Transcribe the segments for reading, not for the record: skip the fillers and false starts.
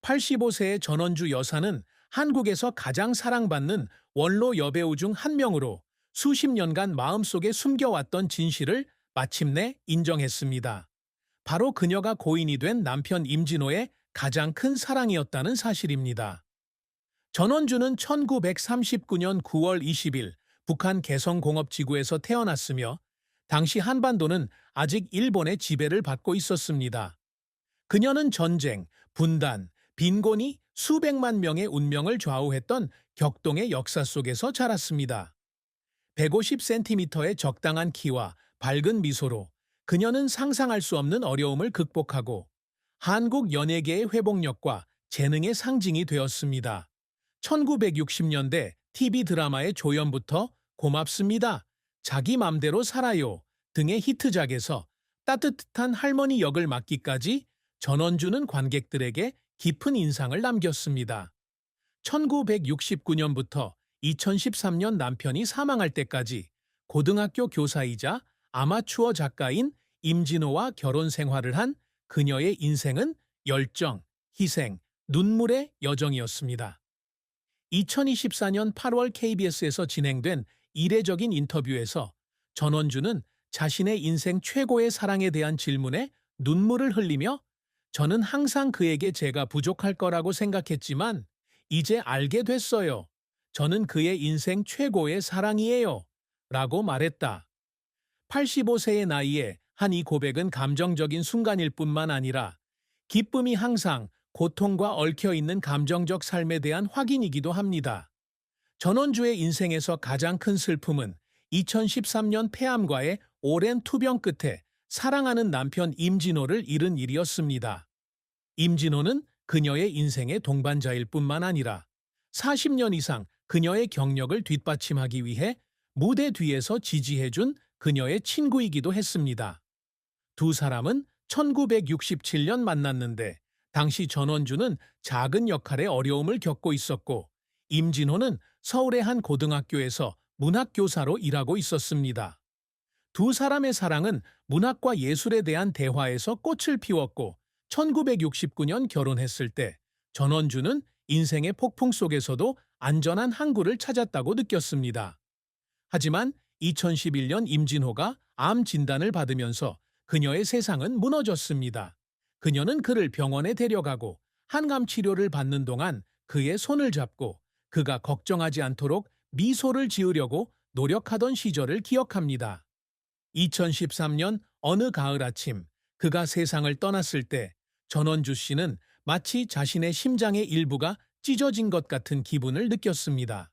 85세의 전원주 여사는 한국에서 가장 사랑받는 원로 여배우 중 한 명으로 수십 년간 마음속에 숨겨왔던 진실을 마침내 인정했습니다. 바로 그녀가 고인이 된 남편 임진호의 가장 큰 사랑이었다는 사실입니다. 전원주는 1939년 9월 20일 북한 개성공업지구에서 태어났으며 당시 한반도는 아직 일본의 지배를 받고 있었습니다. 그녀는 전쟁, 분단, 빈곤이 수백만 명의 운명을 좌우했던 격동의 역사 속에서 자랐습니다. 150cm의 적당한 키와 밝은 미소로 그녀는 상상할 수 없는 어려움을 극복하고 한국 연예계의 회복력과 재능의 상징이 되었습니다. 1960년대 TV 드라마의 조연부터 고맙습니다, 자기 맘대로 살아요 등의 히트작에서 따뜻한 할머니 역을 맡기까지 전원주는 관객들에게 깊은 인상을 남겼습니다. 1969년부터 2013년 남편이 사망할 때까지 고등학교 교사이자 아마추어 작가인 임진호와 결혼 생활을 한 그녀의 인생은 열정, 희생, 눈물의 여정이었습니다. 2024년 8월 KBS에서 진행된 이례적인 인터뷰에서 전원주는 자신의 인생 최고의 사랑에 대한 질문에 눈물을 흘리며 저는 항상 그에게 제가 부족할 거라고 생각했지만 이제 알게 됐어요. 저는 그의 인생 최고의 사랑이에요. 라고 말했다. 85세의 나이에 한 이 고백은 감정적인 순간일 뿐만 아니라 기쁨이 항상 고통과 얽혀있는 감정적 삶에 대한 확인이기도 합니다. 전원주의 인생에서 가장 큰 슬픔은 2013년 폐암과의 오랜 투병 끝에 사랑하는 남편 임진호를 잃은 일이었습니다. 임진호는 그녀의 인생의 동반자일 뿐만 아니라 40년 이상 그녀의 경력을 뒷받침하기 위해 무대 뒤에서 지지해준 그녀의 친구이기도 했습니다. 두 사람은 1967년 만났는데 당시 전원주는 작은 역할에 어려움을 겪고 있었고 임진호는 서울의 한 고등학교에서 문학교사로 일하고 있었습니다. 두 사람의 사랑은 문학과 예술에 대한 대화에서 꽃을 피웠고 1969년 결혼했을 때 전원주는 인생의 폭풍 속에서도 안전한 항구를 찾았다고 느꼈습니다. 하지만 2011년 임진호가 암 진단을 받으면서 그녀의 세상은 무너졌습니다. 그녀는 그를 병원에 데려가고 항암 치료를 받는 동안 그의 손을 잡고 그가 걱정하지 않도록 미소를 지으려고 노력하던 시절을 기억합니다. 2013년 어느 가을 아침 그가 세상을 떠났을 때 전원주 씨는 마치 자신의 심장의 일부가 찢어진 것 같은 기분을 느꼈습니다.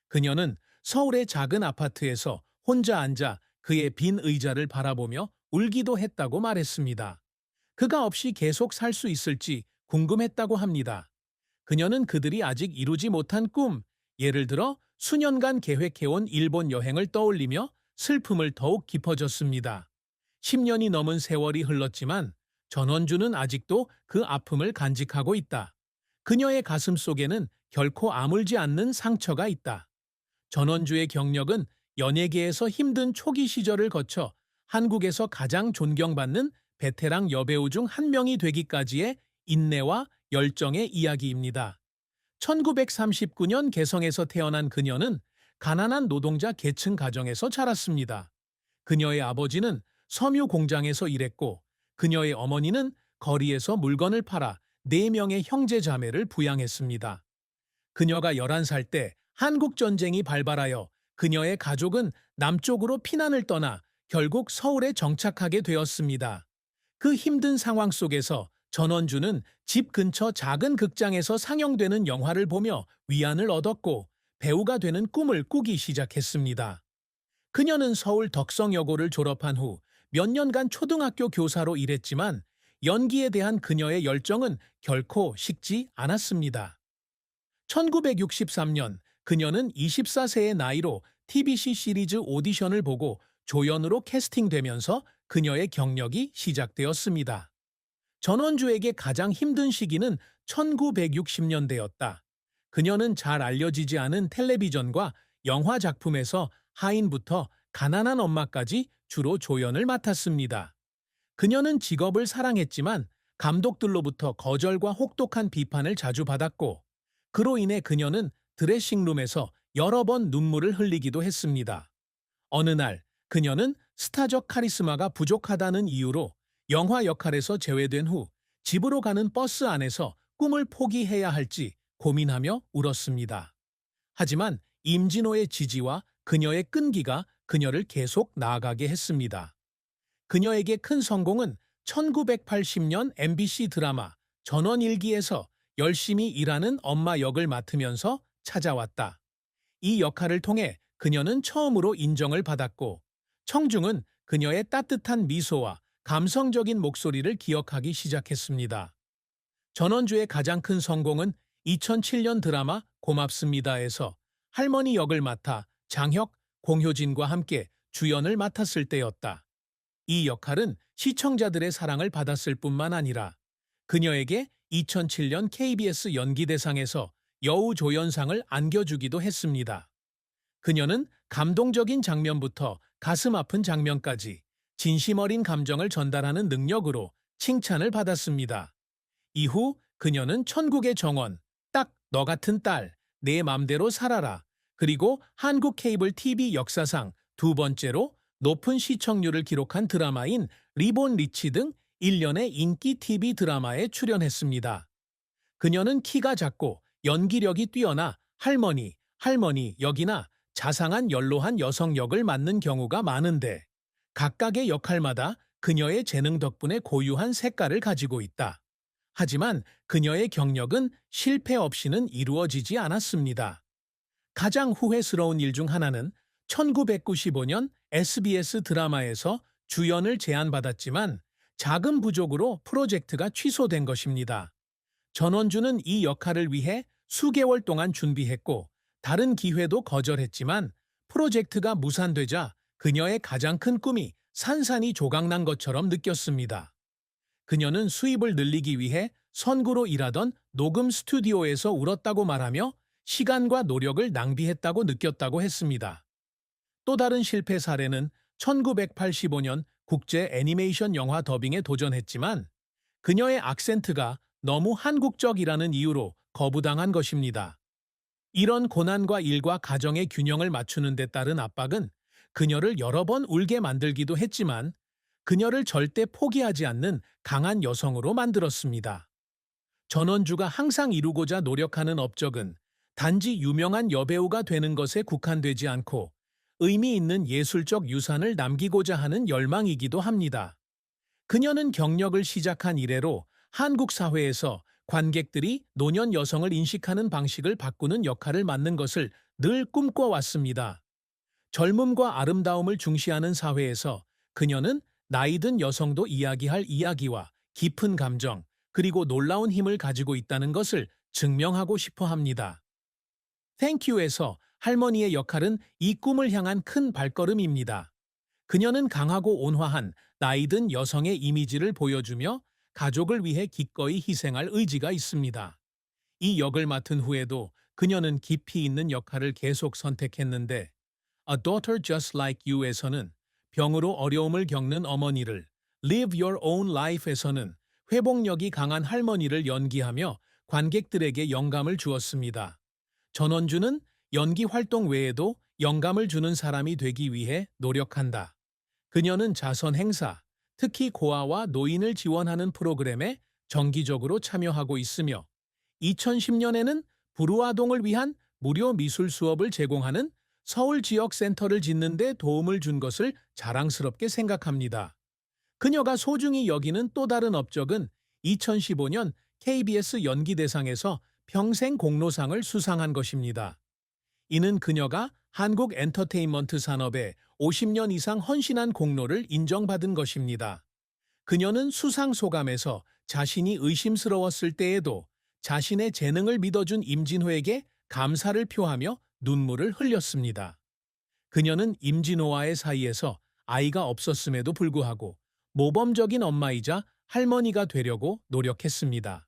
그녀는 서울의 작은 아파트에서 혼자 앉아 그의 빈 의자를 바라보며 울기도 했다고 말했습니다. 그가 없이 계속 살 수 있을지 궁금했다고 합니다. 그녀는 그들이 아직 이루지 못한 꿈, 예를 들어 수년간 계획해온 일본 여행을 떠올리며 슬픔을 더욱 깊어졌습니다. 10년이 넘은 세월이 흘렀지만 전원주는 아직도 그 아픔을 간직하고 있다. 그녀의 가슴 속에는 결코 아물지 않는 상처가 있다. 전원주의 경력은 연예계에서 힘든 초기 시절을 거쳐 한국에서 가장 존경받는 베테랑 여배우 중 한 명이 되기까지의 인내와 열정의 이야기입니다. 1939년 개성에서 태어난 그녀는 가난한 노동자 계층 가정에서 자랐습니다. 그녀의 아버지는 섬유 공장에서 일했고 그녀의 어머니는 거리에서 물건을 팔아 4명의 형제 자매를 부양했습니다. 그녀가 11살 때 한국전쟁이 발발하여 그녀의 가족은 남쪽으로 피난을 떠나 결국 서울에 정착하게 되었습니다. 그 힘든 상황 속에서 전원주는 집 근처 작은 극장에서 상영되는 영화를 보며 위안을 얻었고 배우가 되는 꿈을 꾸기 시작했습니다. 그녀는 서울 덕성여고를 졸업한 후 몇 년간 초등학교 교사로 일했지만 연기에 대한 그녀의 열정은 결코 식지 않았습니다. 1963년 그녀는 24세의 나이로 TBC 시리즈 오디션을 보고 조연으로 캐스팅되면서 그녀의 경력이 시작되었습니다. 전원주에게 가장 힘든 시기는 1960년대였다. 그녀는 잘 알려지지 않은 텔레비전과 영화 작품에서 하인부터 가난한 엄마까지 주로 조연을 맡았습니다. 그녀는 직업을 사랑했지만 감독들로부터 거절과 혹독한 비판을 자주 받았고, 그로 인해 그녀는 드레싱룸에서 여러 번 눈물을 흘리기도 했습니다. 어느 날 그녀는 스타적 카리스마가 부족하다는 이유로 영화 역할에서 제외된 후 집으로 가는 버스 안에서 꿈을 포기해야 할지 고민하며 울었습니다. 하지만 임진호의 지지와 그녀의 끈기가 그녀를 계속 나아가게 했습니다. 그녀에게 큰 성공은 1980년 MBC 드라마 전원일기에서 열심히 일하는 엄마 역을 맡으면서 찾아왔다. 이 역할을 통해 그녀는 처음으로 인정을 받았고, 청중은 그녀의 따뜻한 미소와 감성적인 목소리를 기억하기 시작했습니다. 전원주의 가장 큰 성공은 2007년 드라마 고맙습니다에서 할머니 역을 맡아 장혁, 공효진과 함께 주연을 맡았을 때였다. 이 역할은 시청자들의 사랑을 받았을 뿐만 아니라 그녀에게 2007년 KBS 연기대상에서 여우조연상을 안겨주기도 했습니다. 그녀는 감동적인 장면부터 가슴 아픈 장면까지 진심 어린 감정을 전달하는 능력으로 칭찬을 받았습니다. 이후 그녀는 천국의 정원, 딱 너 같은 딸, 내 맘대로 살아라, 그리고 한국 케이블 TV 역사상 두 번째로 높은 시청률을 기록한 드라마인 리본 리치 등 일련의 인기 TV 드라마에 출연했습니다. 그녀는 키가 작고 연기력이 뛰어나 할머니 역이나 자상한 연로한 여성 역을 맡는 경우가 많은데, 각각의 역할마다 그녀의 재능 덕분에 고유한 색깔을 가지고 있다. 하지만 그녀의 경력은 실패 없이는 이루어지지 않았습니다. 가장 후회스러운 일 중 하나는 1995년 SBS 드라마에서 주연을 제안받았지만 자금 부족으로 프로젝트가 취소된 것입니다. 전원주는 이 역할을 위해 수개월 동안 준비했고 다른 기회도 거절했지만, 프로젝트가 무산되자 그녀의 가장 큰 꿈이 산산이 조각난 것처럼 느꼈습니다. 그녀는 수입을 늘리기 위해 선구로 일하던 녹음 스튜디오에서 울었다고 말하며 시간과 노력을 낭비했다고 느꼈다고 했습니다. 또 다른 실패 사례는 1985년 국제 애니메이션 영화 더빙에 도전했지만 그녀의 악센트가 너무 한국적이라는 이유로 거부당한 것입니다. 이런 고난과 일과 가정의 균형을 맞추는 데 따른 압박은 그녀를 여러 번 울게 만들기도 했지만, 그녀를 절대 포기하지 않는 강한 여성으로 만들었습니다. 전원주가 항상 이루고자 노력하는 업적은 단지 유명한 여배우가 되는 것에 국한되지 않고 의미 있는 예술적 유산을 남기고자 하는 열망이기도 합니다. 그녀는 경력을 시작한 이래로 한국 사회에서 관객들이 노년 여성을 인식하는 방식을 바꾸는 역할을 맡는 것을 늘 꿈꿔왔습니다. 젊음과 아름다움을 중시하는 사회에서 그녀는 나이든 여성도 이야기할 이야기와 깊은 감정, 그리고 놀라운 힘을 가지고 있다는 것을 증명하고 싶어 합니다. 땡큐에서 할머니의 역할은 이 꿈을 향한 큰 발걸음입니다. 그녀는 강하고 온화한 나이든 여성의 이미지를 보여주며 가족을 위해 기꺼이 희생할 의지가 있습니다. 이 역을 맡은 후에도 그녀는 깊이 있는 역할을 계속 선택했는데, A Daughter Just Like You에서는 병으로 어려움을 겪는 어머니를, Live Your Own Life에서는 회복력이 강한 할머니를 연기하며 관객들에게 영감을 주었습니다. 전원주는 연기 활동 외에도 영감을 주는 사람이 되기 위해 노력한다. 그녀는 자선 행사, 특히 고아와 노인을 지원하는 프로그램에 정기적으로 참여하고 있으며 2010년에는 불우아동을 위한 무료 미술 수업을 제공하는 서울 지역 센터를 짓는 데 도움을 준 것을 자랑스럽게 생각합니다. 그녀가 소중히 여기는 또 다른 업적은 2015년 KBS 연기대상에서 평생 공로상을 수상한 것입니다. 이는 그녀가 한국 엔터테인먼트 산업에 50년 이상 헌신한 공로를 인정받은 것입니다. 그녀는 수상 소감에서 자신이 의심스러웠을 때에도 자신의 재능을 믿어준 임진호에게 감사를 표하며 눈물을 흘렸습니다. 그녀는 임진호와의 사이에서 아이가 없었음에도 불구하고 모범적인 엄마이자 할머니가 되려고 노력했습니다.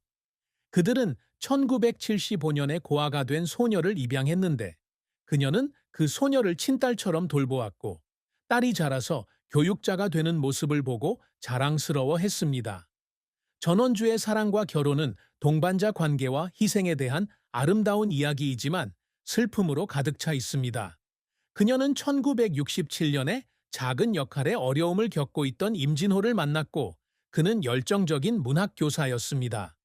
그들은 1975년에 고아가 된 소녀를 입양했는데, 그녀는 그 소녀를 친딸처럼 돌보았고 딸이 자라서 교육자가 되는 모습을 보고 자랑스러워했습니다. 전원주의 사랑과 결혼은 동반자 관계와 희생에 대한 아름다운 이야기이지만 슬픔으로 가득 차 있습니다. 그녀는 1967년에 작은 역할에 어려움을 겪고 있던 임진호를 만났고 그는 열정적인 문학교사였습니다.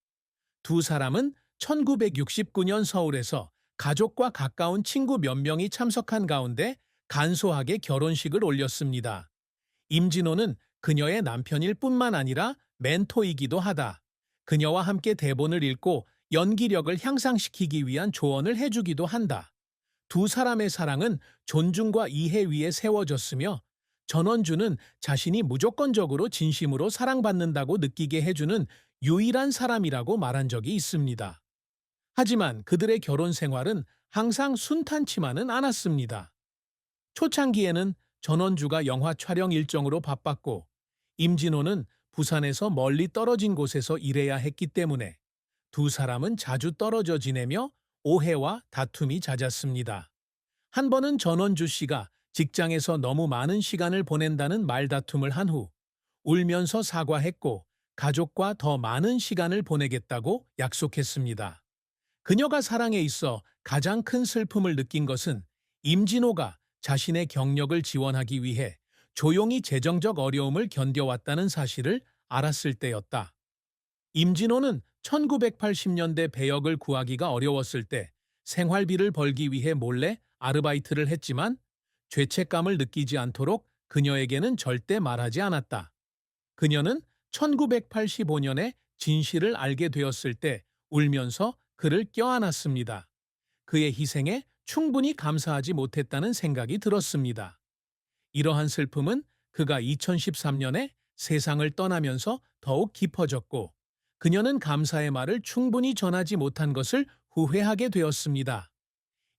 두 사람은 1969년 서울에서 가족과 가까운 친구 몇 명이 참석한 가운데 간소하게 결혼식을 올렸습니다. 임진호는 그녀의 남편일 뿐만 아니라 멘토이기도 하다. 그녀와 함께 대본을 읽고 연기력을 향상시키기 위한 조언을 해주기도 한다. 두 사람의 사랑은 존중과 이해 위에 세워졌으며 전원주는 자신이 무조건적으로 진심으로 사랑받는다고 느끼게 해주는 유일한 사람이라고 말한 적이 있습니다. 하지만 그들의 결혼 생활은 항상 순탄치만은 않았습니다. 초창기에는 전원주가 영화 촬영 일정으로 바빴고 임진호는 부산에서 멀리 떨어진 곳에서 일해야 했기 때문에 두 사람은 자주 떨어져 지내며 오해와 다툼이 잦았습니다. 한 번은 전원주 씨가 직장에서 너무 많은 시간을 보낸다는 말다툼을 한 후 울면서 사과했고 가족과 더 많은 시간을 보내겠다고 약속했습니다. 그녀가 사랑에 있어 가장 큰 슬픔을 느낀 것은 임진호가 자신의 경력을 지원하기 위해 조용히 재정적 어려움을 견뎌왔다는 사실을 알았을 때였다. 임진호는 1980년대 배역을 구하기가 어려웠을 때 생활비를 벌기 위해 몰래 아르바이트를 했지만 죄책감을 느끼지 않도록 그녀에게는 절대 말하지 않았다. 그녀는 1985년에 진실을 알게 되었을 때 울면서 그를 껴안았습니다. 그의 희생에 충분히 감사하지 못했다는 생각이 들었습니다. 이러한 슬픔은 그가 2013년에 세상을 떠나면서 더욱 깊어졌고 그녀는 감사의 말을 충분히 전하지 못한 것을 후회하게 되었습니다.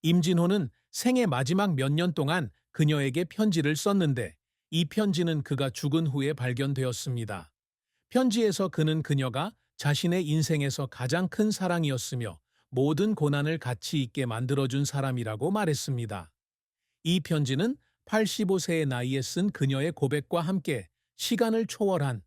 임진호는 생애 마지막 몇 년 동안 그녀에게 편지를 썼는데 이 편지는 그가 죽은 후에 발견되었습니다. 편지에서 그는 그녀가 자신의 인생에서 가장 큰 사랑이었으며 모든 고난을 가치 있게 만들어준 사람이라고 말했습니다. 이 편지는 85세의 나이에 쓴 그녀의 고백과 함께 시간을 초월한